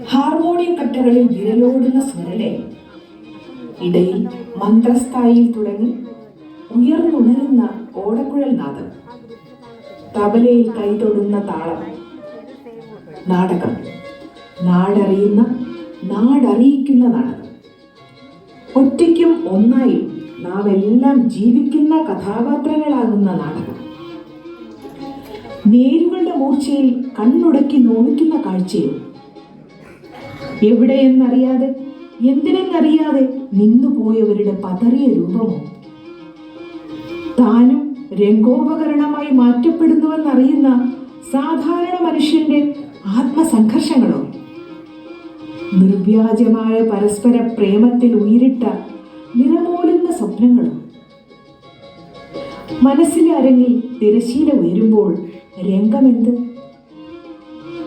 Harmonium കട്ടകളിൽ വിരലോടുന്ന സ്വരലെ ഇടയിൽ മന്ത്രസ്ഥായിയിൽ തുടങ്ങി ഉയർന്നുണരുന്ന ഓടക്കുഴൽ നാദം, തബലയിൽ കൈതൊടുന്ന താളം. നാടകം, നാടറിയുന്ന നാടറിയിക്കുന്ന നാടകം. ഒറ്റയ്ക്കും ഒന്നായും നാം എല്ലാം ജീവിക്കുന്ന കഥാപാത്രങ്ങളാകുന്ന നാടകം. നേരുകളുടെ മൂർച്ചയിൽ കണ്ണുടക്കി നോവിക്കുന്ന കാഴ്ചയും, എവിടെയെന്നറിയാതെ എന്തിനെന്നറിയാതെ നിന്നുപോയവരുടെ പതറിയ രൂപമോ, താനും രംഗോപകരണമായി മാറ്റപ്പെടുന്നുവെന്നറിയുന്ന സാധാരണ മനുഷ്യന്റെ ആത്മസംഘർഷങ്ങളോ, നിർവ്യാജമായ പരസ്പര പ്രേമത്തിൽ ഉയരിട്ട നിറമോലുന്ന സ്വപ്നങ്ങളോ. മനസ്സിലെ അരങ്ങിൽ തിരശീല ഉയരുമ്പോൾ രംഗമെന്ത്?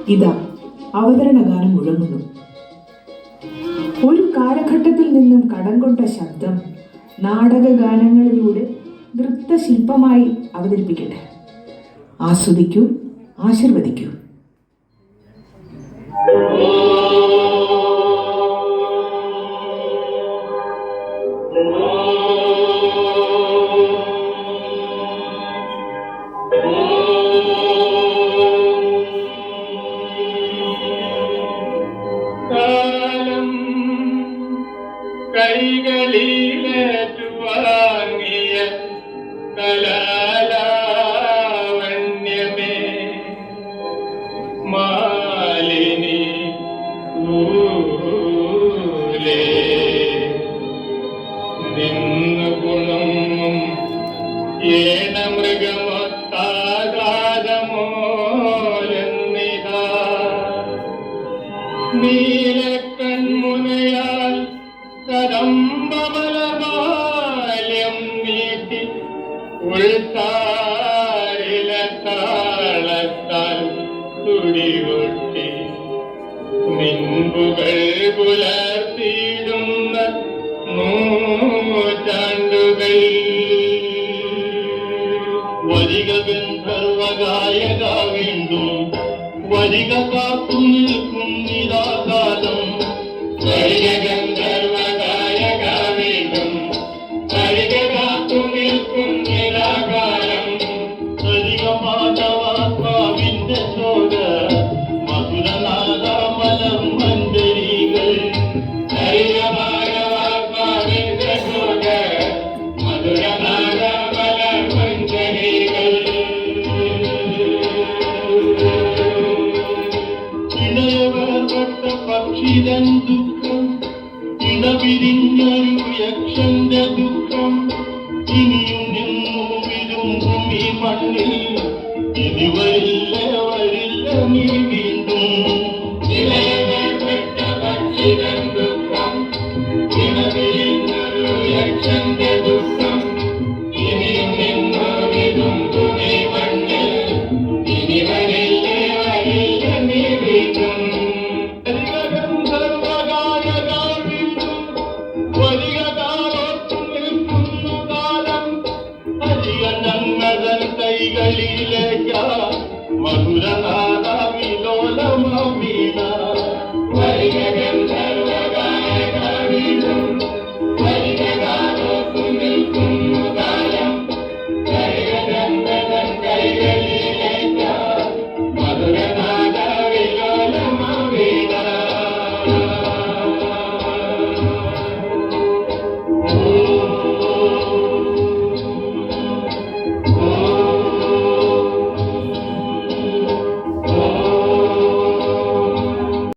ഇതാ അവതരണ ഗാനം മുഴങ്ങുന്നു. ഒരു കാലഘട്ടത്തിൽ നിന്നും കടം കൊണ്ട ശബ്ദം നാടക ഗാനങ്ങളിലൂടെ നൃത്തശില്പമായി അവതരിപ്പിക്കട്ടെ. ആസ്വദിക്കൂ, ആശീർവദിക്കൂ. കൈകളിലേറ്റുവാങ്ങിയ കലാലാവണ്യമേ മാലിനി ൂലേ നിന്നു ഗുണമും ഏന മൃഗമൊത്താകാതമോലെന്നിതാ നീലക്കൺമുനയാൽ കദംബമലബാല്യം നീട്ടി ഉൾത്താരിലെ താളത്താൽ തുടികൊട്ടി നിൻപുകൾ പുലർത്തിയിടുന്ന നൂറ്റാണ്ടുകൾ. വരിക ഗന്ധർവഗായക വീണ്ടും വരിക കാത്തു നിൽക്കും നിരാകാലം. വരിക ഗന്ധർവഗായക വീണ്ടും വരിക കാത്തു നിൽക്കും നിരാകാലം. വരിക മാധവാത്മാവിന്റെ ചോര മധുരനാദമലം മഞ്ജരികൾ. വരിക മാധവാത്മാവിന്റെ ചോര മധുരനാദമലം മഞ്ജരികൾ. ഇടയവർപ്പെട്ട പക്ഷിതൻ ദുഃഖം ഇടപിരിഞ്ഞൊരു യക്ഷൻ